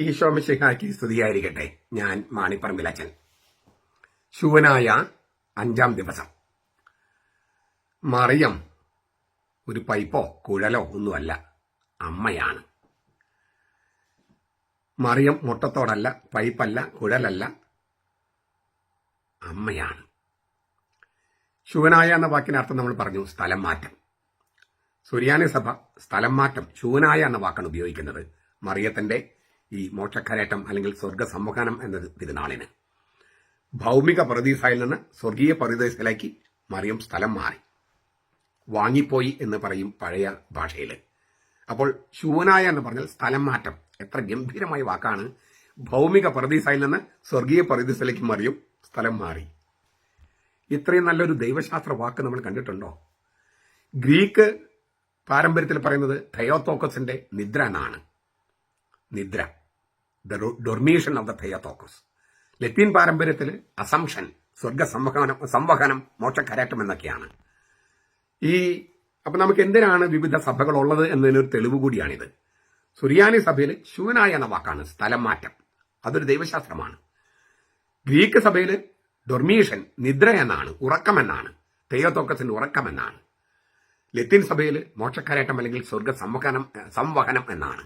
ഈശോ മിശിഹായ്ക്ക് സ്തുതിയായിരിക്കട്ടെ. ഞാൻ മാണിപ്പറമ്പിലച്ചൻ. ശൂവനായ 5-ാം ദിവസം. മറിയം ഒരു പൈപ്പോ കുഴലോ ഒന്നുമല്ല, അമ്മയാണ്. മറിയം മുട്ടത്തോടല്ല, പൈപ്പല്ല, കുഴലല്ല, അമ്മയാണ്. ശൂവനായ എന്ന വാക്കിനർത്ഥം നമ്മൾ പറഞ്ഞു, സ്ഥലം മാറ്റം. സുറിയാനി സഭ സ്ഥലം മാറ്റം, ശൂവനായ എന്ന വാക്കാണ് ഉപയോഗിക്കുന്നത് മറിയത്തിന്റെ ഈ മോക്ഷക്കരേറ്റം അല്ലെങ്കിൽ സ്വർഗ സംവഹനം എന്ന തിരുനാളിന്. ഭൗമിക പറുദീസയിൽ നിന്ന് സ്വർഗീയ പറുദീസയിലേക്ക് മറിയം സ്ഥലം മാറി, വാങ്ങിപ്പോയി എന്ന് പറയും പഴയ ഭാഷയിൽ. അപ്പോൾ ശൂവനായ എന്ന് പറഞ്ഞാൽ സ്ഥലം മാറ്റം. എത്ര ഗംഭീരമായ വാക്കാണ്. ഭൗമിക പറുദീസയിൽ നിന്ന് സ്വർഗീയ പറുദീസയിലേക്ക് മറിയും സ്ഥലം മാറി. ഇത്രയും നല്ലൊരു ദൈവശാസ്ത്ര വാക്ക് നമ്മൾ കണ്ടിട്ടുണ്ടോ? ഗ്രീക്ക് പാരമ്പര്യത്തിൽ പറയുന്നത് തെയോത്തോക്കസിന്റെ നിദ്ര എന്നാണ്. നിദ്ര, ദ ഡൊർമീഷൻ ഓഫ് ദ തെയോത്തോക്കസ്. ലത്തീൻ പാരമ്പര്യത്തിൽ അസംഷൻ, സ്വർഗ സംവഹനം, മോക്ഷക്കരേറ്റം എന്നൊക്കെയാണ്. അപ്പൊ നമുക്ക് എന്തിനാണ് വിവിധ സഭകളുള്ളത് എന്നതിനൊരു തെളിവ് കൂടിയാണിത്. സുറിയാനി സഭയിൽ ശൂവനായ എന്ന വാക്കാണ് സ്ഥലം മാറ്റം. അതൊരു ദൈവശാസ്ത്രമാണ്. ഗ്രീക്ക് സഭയിൽ ഡൊർമീഷൻ, നിദ്ര എന്നാണ്, ഉറക്കമെന്നാണ്. തെയോത്തോക്കസിന്റെ ഉറക്കമെന്നാണ്. ലത്തീൻ സഭയിൽ മോക്ഷക്കരേറ്റം അല്ലെങ്കിൽ സ്വർഗ സംവഹനം എന്നാണ്.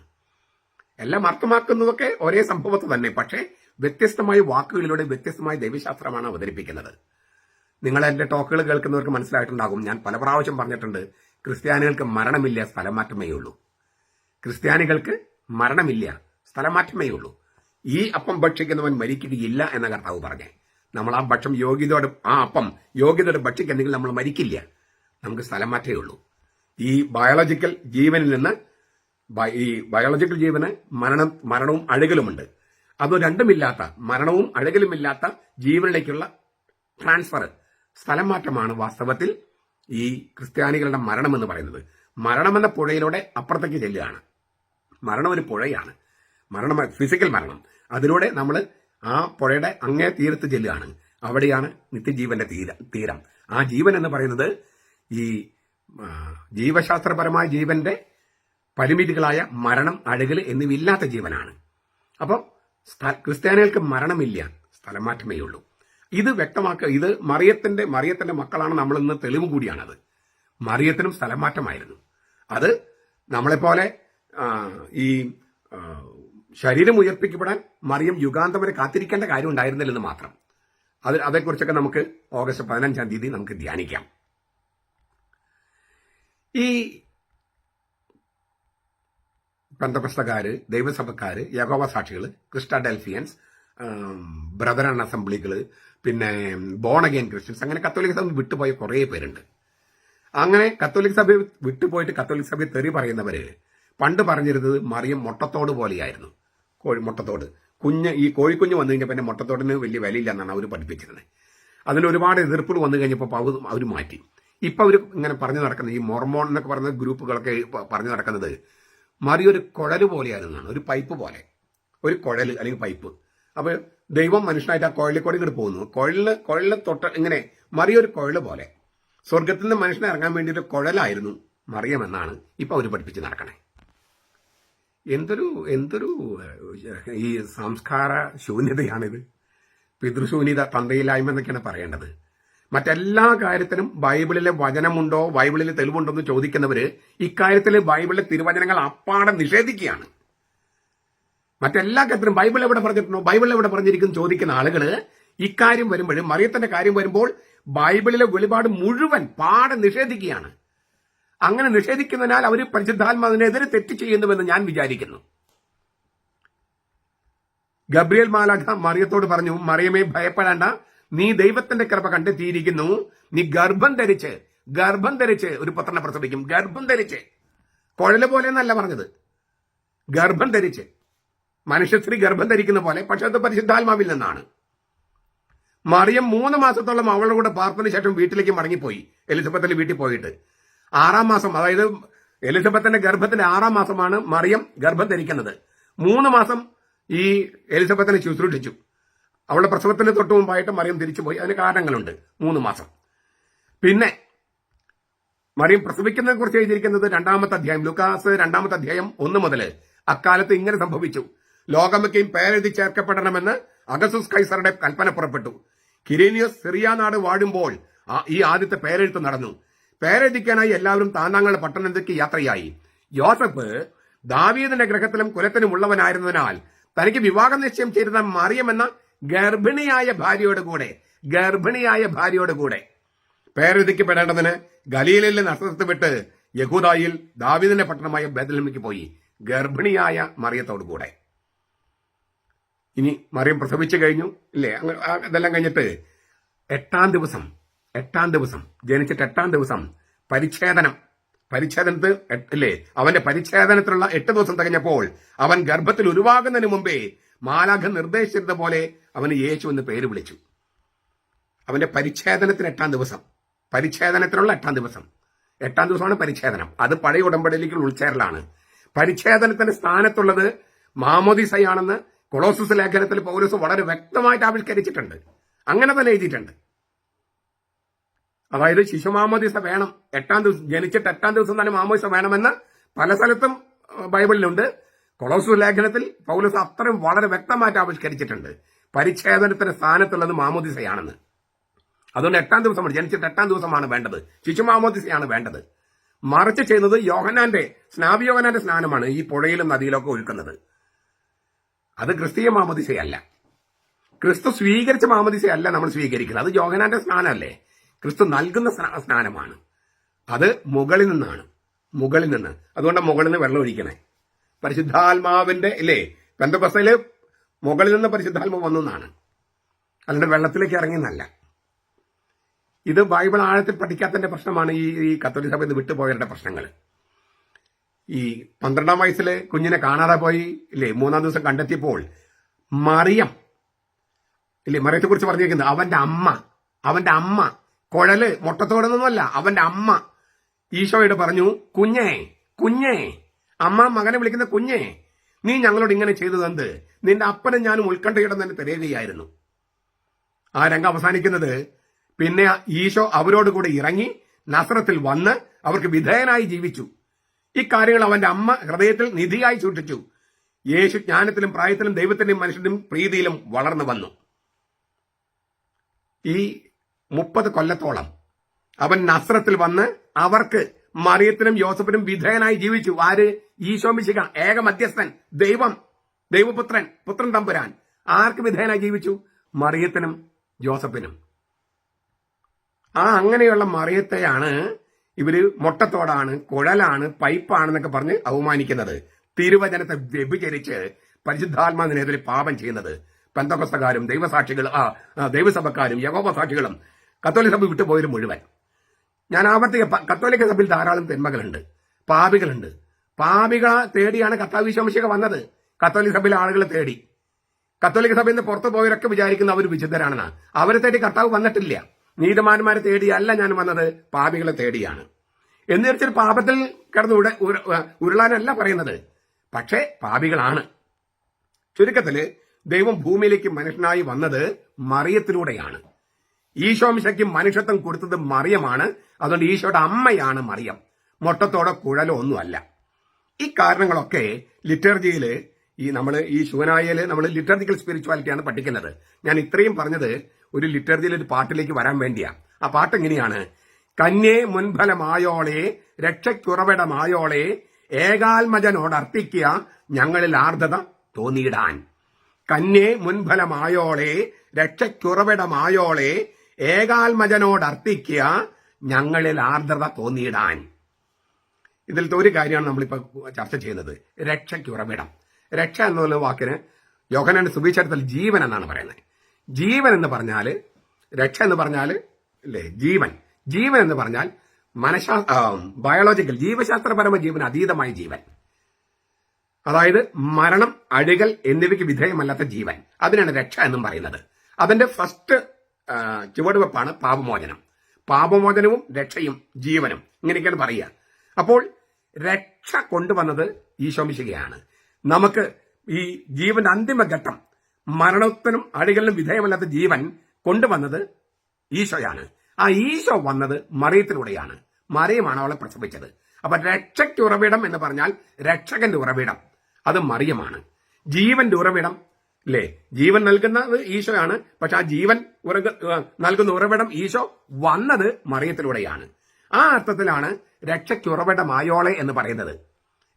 എല്ലാം അർത്ഥമാക്കുന്നതൊക്കെ ഒരേ സംഭവത്ത് തന്നെ, പക്ഷേ വ്യത്യസ്തമായ വാക്കുകളിലൂടെ വ്യത്യസ്തമായ ദൈവശാസ്ത്രമാണ് അവതരിപ്പിക്കുന്നത്. നിങ്ങൾ എന്റെ ടോക്കുകൾ കേൾക്കുന്നവർക്ക് മനസ്സിലായിട്ടുണ്ടാകും, ഞാൻ പല പ്രാവശ്യം പറഞ്ഞിട്ടുണ്ട്, ക്രിസ്ത്യാനികൾക്ക് മരണമില്ല, സ്ഥലമാറ്റമേ ഉള്ളൂ. ക്രിസ്ത്യാനികൾക്ക് മരണമില്ല, സ്ഥലമാറ്റമേ ഉള്ളൂ. ഈ അപ്പം ഭക്ഷിക്കുന്നവൻ മരിക്കുകയില്ല എന്ന കർത്താവ് പറഞ്ഞേ. നമ്മൾ ആ ഭക്ഷം അപ്പം യോഗ്യതയോടെ ഭക്ഷിക്കുന്നെങ്കിൽ നമ്മൾ മരിക്കില്ല, നമുക്ക് സ്ഥലമാറ്റമേ ഉള്ളൂ. ഈ ബയോളജിക്കൽ ജീവനിൽ നിന്ന് ഈ ബയോളജിക്കൽ ജീവന് മരണവും അഴുകലുമുണ്ട്. അത് രണ്ടുമില്ലാത്ത, മരണവും അഴുകലുമില്ലാത്ത ജീവനിലേക്കുള്ള ട്രാൻസ്ഫർ, സ്ഥലം മാറ്റമാണ് വാസ്തവത്തിൽ ഈ ക്രിസ്ത്യാനികളുടെ മരണം എന്ന് പറയുന്നത്. മരണമെന്ന പുഴയിലൂടെ അപ്പുറത്തേക്ക് ചെല്ലുകയാണ്. മരണം ഒരു പുഴയാണ്, ഫിസിക്കൽ മരണം. അതിലൂടെ നമ്മൾ ആ പുഴയുടെ അങ്ങേ തീരത്ത് ചെല്ലുകയാണ്. അവിടെയാണ് നിത്യജീവന്റെ തീരം. ആ ജീവൻ എന്ന് പറയുന്നത് ഈ ജീവശാസ്ത്രപരമായ ജീവന്റെ പരിമിതികളായ മരണം, അഴുകൽ എന്നിവയില്ലാത്ത ജീവനാണ്. അപ്പോൾ ക്രിസ്ത്യാനികൾക്ക് മരണമില്ല, സ്ഥലം മാറ്റമേ ഉള്ളൂ. ഇത് വ്യക്തമാക്കുക. ഇത് മറിയത്തിന്റെ മക്കളാണ് നമ്മളിന്ന് തെളിവ് കൂടിയാണത്. മറിയത്തിനും സ്ഥലം മാറ്റമായിരുന്നു. അത് നമ്മളെപ്പോലെ ഈ ശരീരം ഉയർപ്പിക്കപ്പെടാൻ മറിയം യുഗാന്തം വരെ കാത്തിരിക്കേണ്ട കാര്യം ഉണ്ടായിരുന്നില്ലെന്ന് മാത്രം. അതേക്കുറിച്ചൊക്കെ നമുക്ക് ഓഗസ്റ്റ് 15-ാം തീയതി നമുക്ക് ധ്യാനിക്കാം. ഈ പെന്തക്കോസ്തക്കാര്, ദൈവസഭക്കാര്, യഹോവ സാക്ഷികൾ, ക്രിസ്റ്റാഡൽഫിയൻസ്, ബ്രദറൻ അസംബ്ലികള്, പിന്നെ ബോൺ അഗെയിൻ ക്രിസ്ത്യൻസ്, അങ്ങനെ കത്തോലിക് സഭ വിട്ടുപോയ കുറേ പേരുണ്ട്. അങ്ങനെ കത്തോലിക് സഭ വിട്ടുപോയിട്ട് കത്തോലിക് സഭയെ തെറി പറയുന്നവര് പണ്ട് പറഞ്ഞിരുന്നത് മറിയം മുട്ടത്തോട് പോലെയായിരുന്നു. മുട്ടത്തോട് ഈ കോഴിക്കുഞ്ഞ് വന്നു കഴിഞ്ഞപ്പോൾ പിന്നെ മുട്ടത്തോടിന് വലിയ വിലയില്ല എന്നാണ് അവർ പഠിപ്പിച്ചിരുന്നത്. അതിന് ഒരുപാട് എതിർപ്പുകൾ വന്നു കഴിഞ്ഞപ്പോൾ അവർ മാറ്റി. ഇപ്പൊ അവർ ഇങ്ങനെ പറഞ്ഞു നടക്കുന്നത്, ഈ മൊർമോൺ എന്നൊക്കെ പറയുന്ന ഗ്രൂപ്പുകളൊക്കെ പറഞ്ഞു നടക്കുന്നത് മറിയ ഒരു കുഴല് പോലെയായിരുന്നാണ്, ഒരു പൈപ്പ് പോലെ, ഒരു കുഴല് അല്ലെങ്കിൽ പൈപ്പ്. അപ്പൊ ദൈവം മനുഷ്യനായിട്ട് ആ കുഴലിൽ ഇങ്ങോട്ട് പോകുന്നു. കുഴലിന് തൊട്ട് ഇങ്ങനെ മറിയ ഒരു കുഴല് പോലെ, സ്വർഗത്തിൽ നിന്ന് മനുഷ്യനെ ഇറങ്ങാൻ വേണ്ടി ഒരു കുഴലായിരുന്നു മറിയം എന്നാണ് ഇപ്പൊ അവർ പഠിപ്പിച്ച് നടക്കണേ. എന്തൊരു ഈ സംസ്കാര ശൂന്യതയാണിത്. പിതൃശൂന്യത, തന്തയില്ലായ്മ എന്നൊക്കെയാണ് പറയേണ്ടത്. മറ്റെല്ലാ കാര്യത്തിനും ബൈബിളിലെ വചനമുണ്ടോ, ബൈബിളിലെ തെളിവുണ്ടോ എന്ന് ചോദിക്കുന്നവര് ഇക്കാര്യത്തില് ബൈബിളിലെ തിരുവചനങ്ങൾ അപ്പാടെ നിഷേധിക്കുകയാണ്. മറ്റെല്ലാ കാര്യത്തിനും ബൈബിൾ എവിടെ പറഞ്ഞിട്ടുണ്ടോ, ബൈബിൾ എവിടെ പറഞ്ഞിരിക്കുന്നു ചോദിക്കുന്ന ആളുകള് ഇക്കാര്യം വരുമ്പോഴും, മറിയത്തിന്റെ കാര്യം വരുമ്പോൾ ബൈബിളിലെ വെളിപാട് മുഴുവൻ പാടെ നിഷേധിക്കുകയാണ്. അങ്ങനെ നിഷേധിക്കുന്നതിനാൽ അവർ പരിശുദ്ധാത്മാവിനെതിരെ തെറ്റ് ചെയ്യുന്നുവെന്ന് ഞാൻ വിചാരിക്കുന്നു. ഗബ്രിയേൽ മാലാഖ മറിയത്തോട് പറഞ്ഞു, മറിയമേ ഭയപ്പെടേണ്ട, നീ ദൈവത്തിന്റെ കൃപ കണ്ടെത്തിയിരിക്കുന്നു. നീ ഗർഭം ധരിച്ച് ഒരു പുത്രനെ പ്രസവിക്കും. ഗർഭം ധരിച്ച്, കുഴല് പോലെ എന്നല്ല പറഞ്ഞത്, ഗർഭം ധരിച്ച്. മനുഷ്യസ്ത്രീ ഗർഭം ധരിക്കുന്ന പോലെ, പക്ഷെ അത് പരിശുദ്ധാത്മാവിൽ നിന്നാണ്. മറിയം 3 മാസത്തോളം അവളുടെ കൂടെ പാർത്തതിന് ശേഷം വീട്ടിലേക്ക് മടങ്ങിപ്പോയി. എലിസബത്തിന്റെ വീട്ടിൽ പോയിട്ട് 6-ാം മാസം, അതായത് എലിസബത്തിന്റെ ഗർഭത്തിന്റെ 6-ാം മാസമാണ് മറിയം ഗർഭം ധരിക്കുന്നത്. 3 മാസം ഈ എലിസബത്തിനെ ശുശ്രൂഷിച്ചു. അവളുടെ പ്രസവത്തിന് തൊട്ട് മുമ്പായിട്ട് മറിയം തിരിച്ചുപോയി. അതിന് കാരണങ്ങളുണ്ട്. 3 മാസം. പിന്നെ മറിയം പ്രസവിക്കുന്നതിനെ കുറിച്ച് എഴുതിയിരിക്കുന്നത് 2-ാമത്തെ അധ്യായം, ലൂക്കാസ് 2-ാമത്തെ അധ്യായം 1 മുതൽ. അക്കാലത്ത് ഇങ്ങനെ സംഭവിച്ചു, ലോകമൊക്കെയും പേരെഴുതി ചേർക്കപ്പെടണമെന്ന് അഗസ്തുസ് കൈസറുടെ കൽപ്പന പുറപ്പെട്ടു. കിരീനിയസ് സിറിയ നാട് വാഴുമ്പോൾ ഈ ആദ്യത്തെ പേരെഴുത്ത് നടന്നു. പേരെഴുതിക്കാനായി എല്ലാവരും താന്താങ്ങളുടെ പട്ടണത്തിലേക്ക് യാത്രയായി. യോസഫ് ദാവീദിന്റെ ഗ്രഹത്തിലും കുലത്തിലും ഉള്ളവനായിരുന്നതിനാൽ തനിക്ക് വിവാഹ നിശ്ചയം ചെയ്തിരുന്ന മറിയം എന്ന ഗർഭിണിയായ ഭാര്യയോട് കൂടെ പേരെഴുതിക്കപ്പെടേണ്ടതിന് ഗലീലയിലെ നസറത്ത് വിട്ട് യഹൂദായിൽ ദാവീദിന്റെ പട്ടണമായ ബേത്ലഹേമിലേക്ക് പോയി, ഗർഭിണിയായ മറിയത്തോടു കൂടെ. ഇനി മറിയം പ്രസവിച്ചു കഴിഞ്ഞു ഇല്ലേ? ഇതെല്ലാം കഴിഞ്ഞിട്ട് എട്ടാം ദിവസം ജനിച്ചിട്ട് 8-ാം ദിവസം പരിച്ഛേദനത്തിൽ അല്ലേ, അവന്റെ പരിച്ഛേദനത്തിലുള്ള 8 ദിവസം തികഞ്ഞപ്പോൾ അവൻ ഗർഭത്തിൽ ഉരുവാകുന്നതിന് മുമ്പേ മാലാഖ നിർദ്ദേശിച്ചത് പോലെ അവന് യേശു എന്ന് പേര് വിളിച്ചു. അവന്റെ പരിച്ഛേദനത്തിന് 8-ാം ദിവസം, പരിച്ഛേദനത്തിനുള്ള 8-ാം ദിവസം, 8-ാം ദിവസമാണ് പരിച്ഛേദനം. അത് പഴയ ഉടമ്പടിയിലേക്ക് ഉൾച്ചേരലാണ്. പരിച്ഛേദനത്തിന്റെ സ്ഥാനത്തുള്ളത് മാമോദിസയാണെന്ന് കൊളോസസ് ലേഖനത്തിൽ പൗലോസ് വളരെ വ്യക്തമായിട്ട് ആവിഷ്കരിച്ചിട്ടുണ്ട്. അങ്ങനെ തന്നെ എഴുതിയിട്ടുണ്ട്. അതായത് ശിശു മാമോദിസ വേണം, 8-ാം ദിവസം ജനിച്ചിട്ട് 8-ാം ദിവസം തന്നെ മാമോദിസ വേണമെന്ന് പല സ്ഥലത്തും ബൈബിളിലുണ്ട്. കൊളോസസ് ലേഖനത്തിൽ പൗലോസ് അത്രയും വളരെ വ്യക്തമായിട്ട് ആവിഷ്കരിച്ചിട്ടുണ്ട്. പരിച്ഛേദനത്തിന്റെ സ്ഥാനത്തുള്ളത് മാമോദിസയാണെന്ന്. അതുകൊണ്ട് 8-ാം ദിവസമാണ്, ജനിച്ചിട്ട് 8-ാം ദിവസമാണ് വേണ്ടത്, ശിശു മാമോദിസയാണ് വേണ്ടത്. മറിച്ച് ചെയ്യുന്നത് സ്നാപി യോഹന്നാന്റെ സ്നാനമാണ് ഈ പുഴയിലും നദിയിലൊക്കെ ഒഴുക്കുന്നത്. അത് ക്രിസ്തീയ മാമോദിസയല്ല, ക്രിസ്തു സ്വീകരിച്ച മാമോദിസയല്ല നമ്മൾ സ്വീകരിക്കുന്നത്. അത് യോഹന്നാന്റെ സ്നാനമല്ലേ, ക്രിസ്തു നൽകുന്ന സ്നാനമാണ്. അത് മുകളിൽ നിന്ന്. അതുകൊണ്ട് മുകളിൽ നിന്ന് വെള്ളം ഒഴിക്കണേ. പരിശുദ്ധാത്മാവിന്റെ ഇല്ലേ, പെന്തക്കോസ്തയില് മുകളിൽ നിന്ന് പരിശുദ്ധാത്മാവ് വന്നു എന്നാണ്, അല്ലാണ്ട് വെള്ളത്തിലേക്ക് ഇറങ്ങിയെന്നല്ല. ഇത് ബൈബിൾ ആഴത്തിൽ പഠിക്കാത്തതിന്റെ പ്രശ്നമാണ് ഈ കത്തോലിക്ക സഭയിൽ നിന്ന് വിട്ടുപോയവരുടെ പ്രശ്നങ്ങൾ. ഈ 12-ാം വയസ്സില് കുഞ്ഞിനെ കാണാതെ പോയി ഇല്ലേ, 3-ാം ദിവസം കണ്ടെത്തിയപ്പോൾ മറിയത്തെ കുറിച്ച് പറഞ്ഞിരിക്കുന്നത് അവന്റെ അമ്മ കുഴല് മുട്ടത്തോടൊന്നുമല്ല, അവന്റെ അമ്മ ഈശോയോട് പറഞ്ഞു, കുഞ്ഞേ അമ്മ മകനെ വിളിക്കുന്ന കുഞ്ഞേ, നീ ഞങ്ങളോട് ഇങ്ങനെ ചെയ്തതെന്ത്? നിന്റെ അപ്പനും ഞാനും ഉത്കണ്ഠയുടെ തന്നെ തിരയുകയായിരുന്നു. ആ രംഗം അവസാനിക്കുന്നത് പിന്നെ ഈശോ അവരോട് കൂടെ ഇറങ്ങി നസറത്തിൽ വന്ന് അവർക്ക് വിധേയനായി ജീവിച്ചു. ഇക്കാര്യങ്ങൾ അവന്റെ അമ്മ ഹൃദയത്തിൽ നിധിയായി സൂക്ഷിച്ചു. യേശു ജ്ഞാനത്തിലും പ്രായത്തിലും ദൈവത്തിന്റെയും മനുഷ്യന്റെയും പ്രീതിയിലും വളർന്നു വന്നു. ഈ 30 കൊല്ലത്തോളം അവൻ നസ്രത്തിൽ വന്ന് അവർക്ക് മറിയത്തിനും യോസഫിനും വിധേയനായി ജീവിച്ചു. ആര്? ഈശോ മിശിഹ, ഏക മധ്യസ്ഥൻ, പുത്രൻ തമ്പുരാൻ. ആർക്ക് വിധേയനായി ജീവിച്ചു? മറിയത്തിനും യോസഫിനും. അങ്ങനെയുള്ള മറിയത്തെയാണ് ഇവര് മൊട്ടത്തോടാണ്, കുഴലാണ്, പൈപ്പാണെന്നൊക്കെ പറഞ്ഞ് അവമാനിക്കുന്നത്. തിരുവചനത്തെ വ്യഭിചരിച്ച് പരിശുദ്ധാത്മാവിനെതിരെ പാപം ചെയ്യുന്നത് പെന്തക്കോസ്തക്കാരും ദൈവസഭക്കാരും യഹോവ സാക്ഷികളും കത്തോലിക്ക സഭ വിട്ടുപോയവരും മുഴുവൻ. ഞാൻ കത്തോലിക്ക സഭയിൽ ധാരാളം പെൺമകളുണ്ട്, പാപികളുണ്ട്. പാപികളെ തേടിയാണ് കർത്താവ് ഈശോ മിശിഹ വന്നത്. കത്തോലിക്ക സഭയിലെ ആളുകളെ തേടി. കത്തോലിക്ക സഭയിൽ നിന്ന് പുറത്തു പോയവരൊക്കെ വിചാരിക്കുന്ന അവർ വിശുദ്ധരാണെന്ന്. അവരെ തേടി കർത്താവ് വന്നിട്ടില്ല. നീതിമാന്മാരെ തേടിയല്ല ഞാൻ വന്നത്, പാപികളെ തേടിയാണ്. എന്ന് വെച്ചാൽ പാപത്തിൽ കിടന്ന് ഉരുളാനല്ല പറയുന്നത്, പക്ഷേ പാപികളാണ്. ചുരുക്കത്തില് ദൈവം ഭൂമിയിലേക്ക് മനുഷ്യനായി വന്നത് മറിയത്തിലൂടെയാണ്. ഈശോമിശയ്ക്ക് മനുഷ്യത്വം കൊടുത്തത് മറിയമാണ്. അതുകൊണ്ട് ഈശോയുടെ അമ്മയാണ് മറിയം, മൊട്ടത്തോടെ കുഴലോ ഒന്നുമല്ല. ഈ കാരണങ്ങളൊക്കെ ലിറ്റർജിയില് നമ്മൾ ഈ ശൂനായയില് നമ്മൾ ലിറ്റർജിക്കൽ സ്പിരിച്വാലിറ്റിയാണ് പഠിക്കുന്നത്. ഞാൻ ഇത്രയും പറഞ്ഞത് ഒരു ലിറ്റർജിയിൽ ഒരു പാട്ടിലേക്ക് വരാൻ വേണ്ടിയാ. ആ പാട്ട് എങ്ങനെയാണ്? കന്യേ മുൻഫലമായോളെ, രക്ഷയ്ക്കുറവിടമായോളെ, ഏകാത്മജനോടർപ്പിക്കുക ഞങ്ങളിൽ ആർദ്രത തോന്നിയിടാൻ. കന്യേ മുൻഫലമായോളെ, രക്ഷയ്ക്കുറവിടമായോളെ, ഏകാത്മജനോടർപ്പിക്കുക ഞങ്ങളിൽ ആർദ്രത തോന്നിയിടാൻ. ഇതിലത്തെ ഒരു കാര്യമാണ് നമ്മളിപ്പോൾ ചർച്ച ചെയ്യുന്നത്, രക്ഷയ്ക്കുറവിടം. രക്ഷ എന്നുള്ള വാക്കിന് യോഹന്നാന്റെ സുവിശേഷത്തിൽ ജീവൻ എന്നാണ് പറയുന്നത്. ജീവൻ എന്ന് പറഞ്ഞാൽ, രക്ഷ എന്ന് പറഞ്ഞാൽ അല്ലേ ജീവൻ എന്ന് പറഞ്ഞാൽ ബയോളജിക്കൽ, ജീവശാസ്ത്രപരമായ ജീവൻ, അതീതമായ ജീവൻ. അതായത് മരണം, അഴുകൽ എന്നിവയ്ക്ക് വിധേയമല്ലാത്ത ജീവൻ. അതിനാണ് രക്ഷ എന്നും പറയുന്നത്. അതിന്റെ ഫസ്റ്റ് ചുവടുവെപ്പാണ് പാപമോചനവും രക്ഷയും ജീവനും, ഇങ്ങനെയൊക്കെയാണ് പറയുക. അപ്പോൾ രക്ഷ കൊണ്ടുവന്നത് ഈശോ മിശിഹയാണ്. നമുക്ക് ഈ ജീവന്റെ അന്തിമഘട്ടം, മരണത്തിനും അഴുകലിനും വിധേയമല്ലാത്ത ജീവൻ കൊണ്ടുവന്നത് ഈശോയാണ്. ആ ഈശോ വന്നത് മറിയത്തിലൂടെയാണ്. മറിയമാണ് അവളെ പ്രസവിച്ചത്. അപ്പൊ രക്ഷയ്ക്ക് ഉറവിടം എന്ന് പറഞ്ഞാൽ രക്ഷകന്റെ ഉറവിടം അത് മറിയമാണ്. ജീവന്റെ ഉറവിടം അല്ലേ? ജീവൻ നൽകുന്നത് ഈശോയാണ്. പക്ഷെ ആ ജീവൻ നൽകുന്ന ഉറവിടം ഈശോ വന്നത് മറിയത്തിലൂടെയാണ്. ആ അർത്ഥത്തിലാണ് രക്ഷയ്ക്കുറവിടമായോളെ എന്ന് പറയുന്നത്.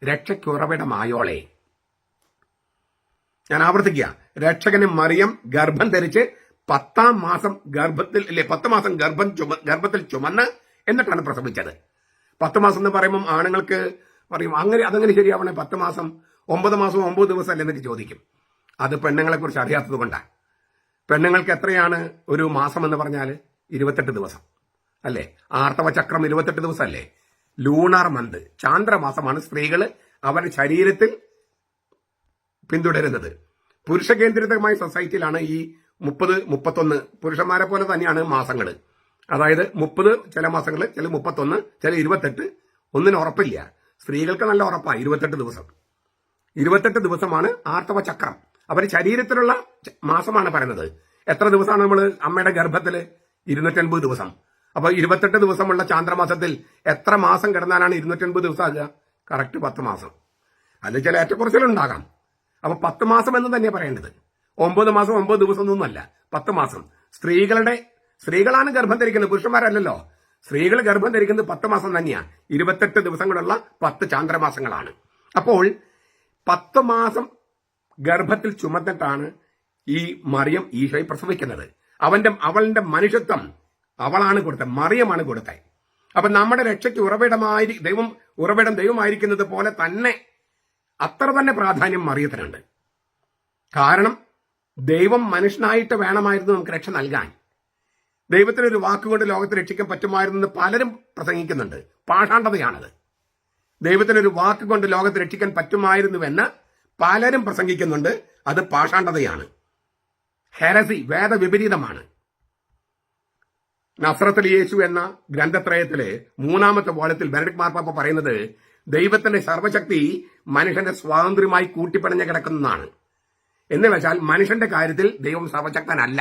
രക്ഷയ്ക്കുറവിടമായോളെ. ഞാൻ ആവർത്തിക്കുക, രക്ഷകന് മറിയം ഗർഭം ധരിച്ച് 10 മാസം ഗർഭത്തിൽ ചുമന്ന് എന്നിട്ടാണ് പ്രസവിച്ചത്. 10 മാസം എന്ന് പറയുമ്പോൾ ആണുങ്ങൾക്ക് പറയും അതങ്ങനെ ശരിയാവണേ 10 മാസം 9 മാസം 9 ദിവസം അല്ലേ എന്നൊക്കെ ചോദിക്കും. അത് പെണ്ണുങ്ങളെ കുറിച്ച് അറിയാത്തത് കൊണ്ടാണ്. പെണ്ണുങ്ങൾക്ക് എത്രയാണ് ഒരു മാസം എന്ന് പറഞ്ഞാൽ 28 ദിവസം അല്ലേ? ആർത്തവ ചക്രം 28 ദിവസം അല്ലേ? ലൂണാർ മന്ത്, ചാന്ദ്രമാസമാണ് സ്ത്രീകൾ അവരുടെ ശരീരത്തിൽ പിന്തുടരുന്നത്. പുരുഷ കേന്ദ്രിതമായ സൊസൈറ്റിയിലാണ് ഈ 30-31 പുരുഷന്മാരെ പോലെ തന്നെയാണ് മാസങ്ങൾ. അതായത് 30 ചില മാസങ്ങൾ, ചില 31, ചില 28, ഒന്നിനും ഉറപ്പില്ല. സ്ത്രീകൾക്ക് നല്ല ഉറപ്പാണ് 28 ദിവസം. 28 ദിവസമാണ് ആർത്തവ ചക്രം. അവരുടെ ശരീരത്തിലുള്ള മാസമാണ് പറയുന്നത്. എത്ര ദിവസമാണ് നമ്മൾ അമ്മയുടെ ഗർഭത്തിൽ? 250 ദിവസം. അപ്പൊ 28 ദിവസമുള്ള ചാന്ദ്രമാസത്തിൽ എത്ര മാസം കിടന്നാലാണ് 250 ദിവസം ആകുക? കറക്റ്റ് 10 മാസം. അതിൽ ചില ഏറ്റക്കുറച്ചിലുണ്ടാകാം. അപ്പൊ 10 മാസം എന്ന് തന്നെ പറയേണ്ടത്. 9 മാസം 9 ദിവസം ഒന്നുമല്ല, 10 മാസം. സ്ത്രീകളാണ് ഗർഭം ധരിക്കുന്നത്, പുരുഷന്മാരല്ലല്ലോ. സ്ത്രീകൾ ഗർഭം ധരിക്കുന്നത് 10 മാസം തന്നെയാണ്. 28 ദിവസങ്ങളുള്ള 10 ചാന്ദ്രമാസങ്ങളാണ്. അപ്പോൾ 10 മാസം ഗർഭത്തിൽ ചുമന്നിട്ടാണ് ഈ മറിയം ഈശോയെ പ്രസവിക്കുന്നത്. അവളുടെ മനുഷ്യത്വം അവളാണ് കൊടുത്തത്, മറിയമാണ് കൊടുത്തത്. അപ്പൊ നമ്മുടെ രക്ഷയ്ക്ക് ദൈവമായിരിക്കുന്നത് പോലെ തന്നെ അത്ര തന്നെ പ്രാധാന്യം മറിയത്തിനുണ്ട്. കാരണം ദൈവം മനുഷ്യനായിട്ട് വേണമായിരുന്നു നമുക്ക് രക്ഷ നൽകാൻ. ദൈവത്തിനൊരു വാക്കുകൊണ്ട് ലോകത്തെ രക്ഷിക്കാൻ പറ്റുമായിരുന്നു പലരും പ്രസംഗിക്കുന്നുണ്ട്. പാഷാണ്ഡതയാണത്. ദൈവത്തിനൊരു വാക്കുകൊണ്ട് ലോകത്തെ രക്ഷിക്കാൻ പറ്റുമായിരുന്നുവെന്ന് പലരും പ്രസംഗിക്കുന്നുണ്ട്. അത് പാഷാണ്ഡതയാണ്, ഹെരസി, വേദവിപരീതമാണ്. നസ്രത്തിൽ യേശു എന്ന ഗ്രന്ഥത്രയത്തിലെ 3-ാമത്തെ വാള്യത്തിൽ ബെനഡിക്ട് മാർപ്പാപ്പ പറയുന്നത് ദൈവത്തിന്റെ സർവശക്തി മനുഷ്യന്റെ സ്വാതന്ത്ര്യമായി കൂട്ടിപ്പിണഞ്ഞ് കിടക്കുന്നതാണ്. എന്ന് വെച്ചാൽ മനുഷ്യന്റെ കാര്യത്തിൽ ദൈവം സർവശക്തനല്ല.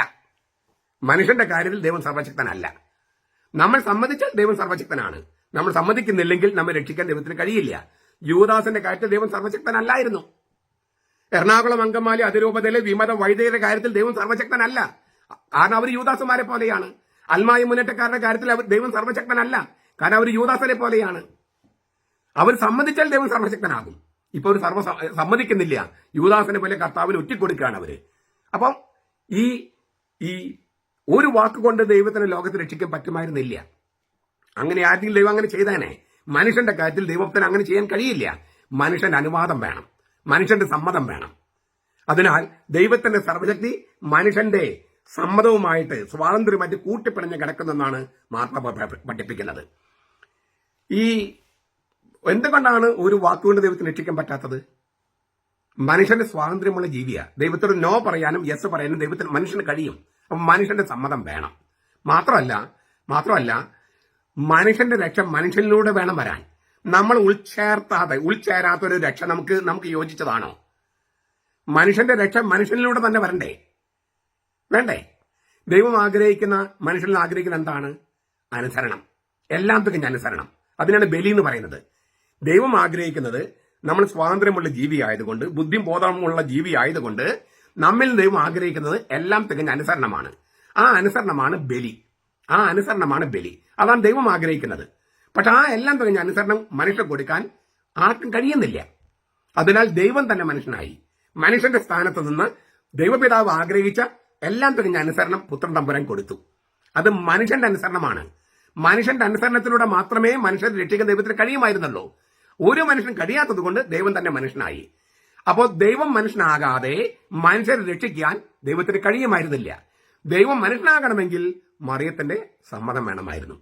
നമ്മൾ സമ്മതിച്ചാൽ ദൈവം സർവശക്തനാണ്. നമ്മൾ സമ്മതിക്കുന്നില്ലെങ്കിൽ നമ്മെ രക്ഷിക്കാൻ ദൈവത്തിന് കഴിയില്ല. യൂദാസിന്റെ കാര്യത്തിൽ ദൈവം സർവശക്തനല്ലായിരുന്നു. എറണാകുളം അങ്കമാലി അതിരൂപതയിലെ വിമത വൈദികരുടെ കാര്യത്തിൽ ദൈവം സർവശക്തനല്ല. കാരണം അവർ യൂദാസുമാരെ പോലെയാണ്. അൽമായ മുന്നേറ്റക്കാരുടെ കാര്യത്തിൽ ദൈവം സർവശക്തനല്ല. കാരണം അവർ യൂദാസിനെ പോലെയാണ്. അവർ സമ്മതിച്ചാൽ ദൈവം സർവശക്തനാകും. ഇപ്പൊ അവർ സമ്മതിക്കുന്നില്ല. യൂദാസിനെ പോലെ കർത്താവിന് ഒറ്റിക്കൊടുക്കുകയാണ് അവര്. അപ്പം ഈ ഒരു വാക്കുകൊണ്ട് ദൈവത്തിന് ലോകത്ത് രക്ഷിക്കാൻ പറ്റുമായിരുന്നില്ല. അങ്ങനെ ആരെങ്കിലും ദൈവം അങ്ങനെ ചെയ്തേനെ. മനുഷ്യന്റെ കാര്യത്തിൽ ദൈവത്തിന് അങ്ങനെ ചെയ്യാൻ കഴിയില്ല. മനുഷ്യന്റെ അനുവാദം വേണം, മനുഷ്യന്റെ സമ്മതം വേണം. അതിനാൽ ദൈവത്തിന്റെ സർവശക്തി മനുഷ്യന്റെ സമ്മതവുമായിട്ട് സ്വാതന്ത്ര്യമായിട്ട് കൂട്ടിപ്പിണഞ്ഞ് കിടക്കുന്നെന്നാണ് മാർപ്പാപ്പ പഠിപ്പിക്കുന്നത്. എന്തുകൊണ്ടാണ് ഒരു വാക്കുകൊണ്ട് ദൈവത്തിന് രക്ഷിക്കാൻ പറ്റാത്തത്? മനുഷ്യന്റെ സ്വാതന്ത്ര്യമുള്ള ജീവിയാ. ദൈവത്തോട് നോ പറയാനും യെസ് പറയാനും മനുഷ്യന് കഴിയും. അപ്പം മനുഷ്യന്റെ സമ്മതം വേണം. മാത്രമല്ല മനുഷ്യന്റെ രക്ഷ മനുഷ്യനിലൂടെ വേണം വരാൻ. നമ്മൾ ഉൾച്ചേരാത്ത ഒരു രക്ഷ നമുക്ക് യോജിച്ചതാണോ? മനുഷ്യന്റെ രക്ഷ മനുഷ്യനിലൂടെ തന്നെ വേണ്ടേ? ദൈവം മനുഷ്യനിൽ ആഗ്രഹിക്കുന്ന എന്താണ്? അനുസരണം. എല്ലാം തികഞ്ഞ അനുസരണം. അതിനാണ് ബലി എന്ന് പറയുന്നത്. ദൈവം ആഗ്രഹിക്കുന്നത് നമ്മൾ സ്വാതന്ത്ര്യമുള്ള ജീവിയായതുകൊണ്ട്, ബുദ്ധിയും ബോധമുള്ള ജീവിയായതുകൊണ്ട് നമ്മിൽ ദൈവം ആഗ്രഹിക്കുന്നത് എല്ലാം തികഞ്ഞ അനുസരണമാണ്. ആ അനുസരണമാണ് ബലി. അതാണ് ദൈവം ആഗ്രഹിക്കുന്നത്. പക്ഷെ ആ എല്ലാം തികഞ്ഞ അനുസരണം മനുഷ്യർ കൊടുക്കാൻ ആർക്കും കഴിയുന്നില്ല. അതിനാൽ ദൈവം തന്നെ മനുഷ്യനായി. മനുഷ്യന്റെ സ്ഥാനത്ത് നിന്ന് ദൈവപിതാവ് ആഗ്രഹിച്ച എല്ലാം തികഞ്ഞ അനുസരണം പുത്രൻ തമ്പുരാൻ കൊടുത്തു. അത് മനുഷ്യന്റെ അനുസരണമാണ്. മനുഷ്യന്റെ അനുസരണത്തിലൂടെ മാത്രമേ മനുഷ്യരെ രക്ഷിക്കാൻ ദൈവത്തിന് കഴിയുമായിരുന്നല്ലോ. ഒരു മനുഷ്യൻ കഴിയാത്തത് കൊണ്ട് ദൈവം തന്നെ മനുഷ്യനായി. അപ്പോൾ ദൈവം മനുഷ്യനാകാതെ മനുഷ്യരെ രക്ഷിക്കാൻ ദൈവത്തിന് കഴിയുമായിരുന്നില്ല. ദൈവം മനുഷ്യനാകണമെങ്കിൽ മറിയത്തിന്റെ സമ്മതം വേണമായിരുന്നു,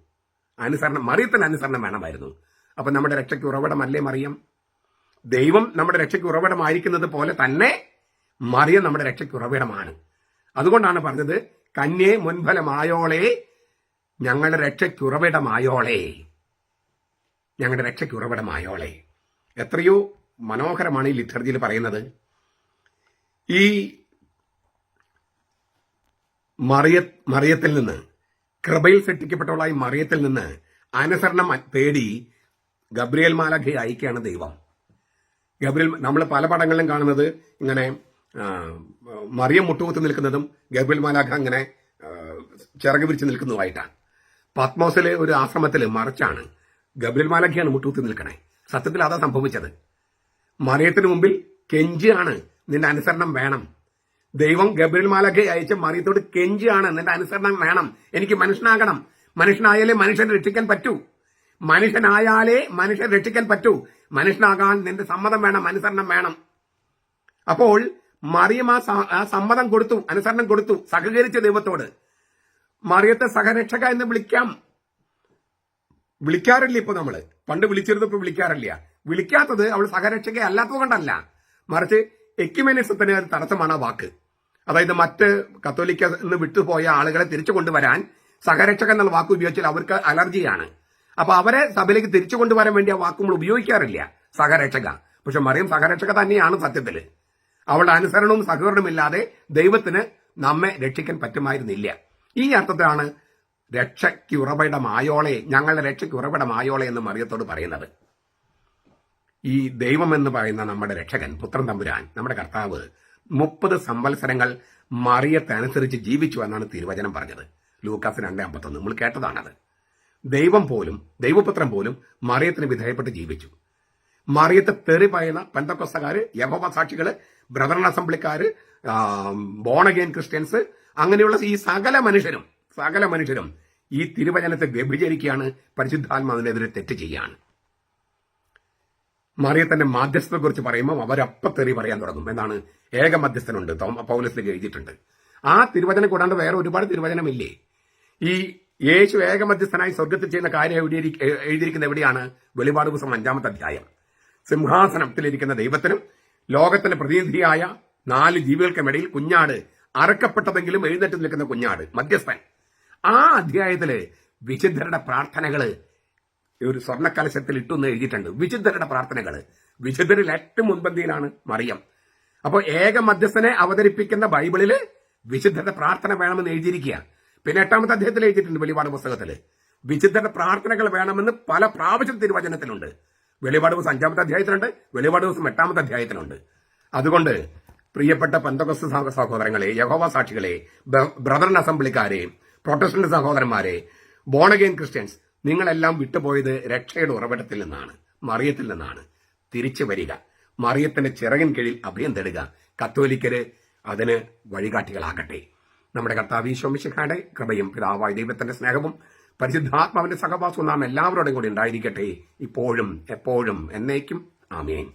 മറിയത്തിന്റെ അനുസരണം വേണമായിരുന്നു. അപ്പൊ നമ്മുടെ രക്ഷയ്ക്ക് ഉറവിടമല്ലേ മറിയം? ദൈവം നമ്മുടെ രക്ഷയ്ക്ക് ഉറവിടമായിരിക്കുന്നത് പോലെ തന്നെ മറിയം നമ്മുടെ രക്ഷയ്ക്ക് ഉറവിടമാണ്. അതുകൊണ്ടാണ് പറഞ്ഞത്, കന്യേ മുൻഫലമായോളെ, ഞങ്ങളുടെ രക്ഷയ്ക്കുറവിടമായോളെ. എത്രയോ മനോഹരമാണ് ഈ ലിറ്റർജിയിൽ പറയുന്നത്. ഈ മറിയത്തിൽ നിന്ന്, കൃപയിൽ സൃഷ്ടിക്കപ്പെട്ടവളായി മറിയത്തിൽ നിന്ന് അനുസരണം തേടി ഗബ്രിയേൽ മാലാഖയെ അയക്കുകയാണ് ദൈവം. ഗബ്രിയേൽ നമ്മൾ പല പടങ്ങളിലും കാണുന്നത് ഇങ്ങനെ മറിയം മുട്ടുകുത്തി നിൽക്കുന്നതും ഗബ്രിയേൽ മാലാഖ ഇങ്ങനെ ചിറക് വിരിച്ച് നിൽക്കുന്നതുമായിട്ടാണ്. പത്മോസിലെ ഒരു ആശ്രമത്തിൽ മറിച്ചാണ് ഗബ്രിയേൽ മാലാഖയാണ് മുട്ടുകുത്തി നിൽക്കണേ. സത്യത്തിൽ അതാ സംഭവിച്ചത്. മറിയത്തിന് മുമ്പിൽ കെഞ്ചിയാണ്, നിന്റെ അനുസരണം വേണം. ദൈവം ഗബ്രിയേൽ മാലാഖയെ അയച്ച് മറിയത്തോട് കെഞ്ചിയാണ്, നിന്റെ അനുസരണം വേണം, എനിക്ക് മനുഷ്യനാകണം, മനുഷ്യനായാലേ മനുഷ്യനെ രക്ഷിക്കാൻ പറ്റൂ, മനുഷ്യനായാലേ മനുഷ്യൻ രക്ഷിക്കാൻ പറ്റൂ, മനുഷ്യനാകാൻ നിന്റെ സമ്മതം വേണം, അനുസരണം വേണം. അപ്പോൾ മറിയം ആ സമ്മതം കൊടുത്തു, അനുസരണം കൊടുത്തു, സഹകരിച്ച ദൈവത്തോട്. മറിയത്തെ സഹരക്ഷക എന്ന് വിളിക്കാറില്ല ഇപ്പൊ നമ്മള്. പണ്ട് വിളിച്ചിരുന്നു, ഇപ്പൊ വിളിക്കാറില്ല. വിളിക്കാത്തത് അവൾ സഹരക്ഷക അല്ലാത്തത് കൊണ്ടല്ല, മറിച്ച് എക്യുമെനിസത്തിന് ഒരു തടസ്സമാണ് ആ വാക്ക്. അതായത് മറ്റ് കത്തോലിക്ക എന്ന് വിട്ടുപോയ ആളുകളെ തിരിച്ചു കൊണ്ടുവരാൻ സഹരക്ഷക എന്നുള്ള വാക്ക് ഉപയോഗിച്ചാൽ അവർക്ക് അലർജിയാണ്. അപ്പൊ അവരെ സഭയിലേക്ക് തിരിച്ചു കൊണ്ടുവരാൻ വേണ്ടി ആ വാക്ക് നമ്മൾ ഉപയോഗിക്കാറില്ല, സഹരക്ഷക. പക്ഷെ മറിയം സഹരക്ഷക തന്നെയാണ് സത്യത്തില്. അവളുടെ അനുസരണവും സഹകരണവും ഇല്ലാതെ ദൈവത്തിന് നമ്മെ രക്ഷിക്കാൻ പറ്റുമായിരുന്നില്ല. ഈ അർത്ഥത്തിലാണ് രക്ഷയ്ക്ക് ഉറവിടമായോളെ, ഞങ്ങളുടെ രക്ഷയ്ക്ക് ഉറവിടമായോളെ എന്ന് മറിയത്തോട് പറയുന്നത്. ഈ ദൈവം എന്ന് പറയുന്ന നമ്മുടെ രക്ഷകൻ, പുത്രൻ തമ്പുരാൻ, നമ്മുടെ കർത്താവ് 30 സംവത്സരങ്ങൾ മറിയത്തെ അനുസരിച്ച് ജീവിച്ചു എന്നാണ് തിരുവചനം പറഞ്ഞത്. ലൂക്കാസ് 2:51 നമ്മൾ കേട്ടതാണത്. ദൈവം പോലും, ദൈവപുത്രൻ പോലും മറിയത്തിന് വിധേയപ്പെട്ട് ജീവിച്ചു. മറിയത്തെ തെറി പറയുന്ന പെന്തക്കോസ്തക്കാര്, യഹോവ സാക്ഷികള്, ബ്രദറൻ അസംബ്ലിക്കാര്, ബോൺ അഗെയിൻ ക്രിസ്ത്യൻസ്, അങ്ങനെയുള്ള ഈ സകല മനുഷ്യരും ഈ തിരുവചനത്തെ വ്യഭിചരിക്കുകയാണ്, പരിശുദ്ധാത്മാവിനെതിരെ തെറ്റ് ചെയ്യാണ്. മറിയത്തിന്റെ മാധ്യസ്ഥത്തെ കുറിച്ച് പറയുമ്പോൾ അവരപ്പത്തെറി പറയാൻ തുടങ്ങും. എന്താണ്? ഏക മധ്യസ്ഥനുണ്ട്, പൗലോസിലേക്ക് എഴുതിയിട്ടുണ്ട്. ആ തിരുവചനം കൂടാണ്ട് വേറെ ഒരുപാട് തിരുവചനമില്ലേ? ഈ യേശു ഏക മധ്യസ്ഥനായി സ്വർഗത്തിൽ ചെയ്യുന്ന കാര്യം എഴുതിയിരിക്കുന്ന എവിടെയാണ്? വെളിപാട് പുസ്തകം 5-ാമത്തെ അധ്യായം. സിംഹാസനത്തിലിരിക്കുന്ന ദൈവത്തിനും ലോകത്തിന്റെ പ്രതിനിധിയായ 4 ജീവികൾക്കുമിടയിൽ കുഞ്ഞാട്, അറക്കപ്പെട്ടതെങ്കിലും എഴുന്നേറ്റ് നിൽക്കുന്ന കുഞ്ഞാട്, മധ്യസ്ഥൻ. ആ അധ്യായത്തില് വിശുദ്ധരുടെ പ്രാർത്ഥനകള് ഒരു സ്വർണ്ണക്കലശത്തിൽ ഇട്ടെന്ന് എഴുതിയിട്ടുണ്ട്. വിശുദ്ധരുടെ പ്രാർത്ഥനകള്, വിശുദ്ധരിൽ ഏറ്റവും മുൻപന്തിയിലാണ് മറിയം. അപ്പോൾ ഏക മധ്യസ്ഥനെ അവതരിപ്പിക്കുന്ന ബൈബിളില് വിശുദ്ധരുടെ പ്രാർത്ഥന വേണമെന്ന് എഴുതിയിരിക്കുക. പിന്നെ 8-ാമത്തെ അധ്യായത്തിൽ എഴുതിയിട്ടുണ്ട്, വെളിപാട് പുസ്തകത്തില് വിശുദ്ധരുടെ പ്രാർത്ഥനകൾ വേണമെന്ന് പല പ്രാവശ്യം തിരുവചനത്തിലുണ്ട്. വെളിപാട് ദിവസം 5-ാമത്തെ അധ്യായത്തിലുണ്ട്, വെളിപാട് ദിവസം 8-ാമത്തെ അധ്യായത്തിലുണ്ട്. അതുകൊണ്ട് പ്രിയപ്പെട്ട പെന്തക്കോസ്ത് സഹോദരങ്ങളെ, യഹോവ സാക്ഷികളെ, ബ്രദറൻ അസംബ്ലിക്കാരെ, പ്രൊട്ടസ്റ്റന്റ് സഹോദരന്മാരെ, ബോൺ അഗെയിൻ ക്രിസ്ത്യൻസ്, നിങ്ങളെല്ലാം വിട്ടുപോയത് രക്ഷയുടെ ഉറവിടത്തിൽ നിന്നാണ്, മറിയത്തിൽ നിന്നാണ്. തിരിച്ചു വരിക, മറിയത്തിന്റെ ചിറകിൻ കീഴിൽ അഭയം തേടുക. കത്തോലിക്കര് അതിന് വഴികാട്ടികളാകട്ടെ. നമ്മുടെ കർത്താവ് ഈശോ മിശിഹായുടെ കൃപയും പിതാവായ ദൈവത്തിന്റെ സ്നേഹവും പരിശുദ്ധാത്മാവിന്റെ സഹവാസവും നാം എല്ലാവരോടും കൂടി ഉണ്ടായിരിക്കട്ടെ, ഇപ്പോഴും എപ്പോഴും എന്നേക്കും. ആമേൻ.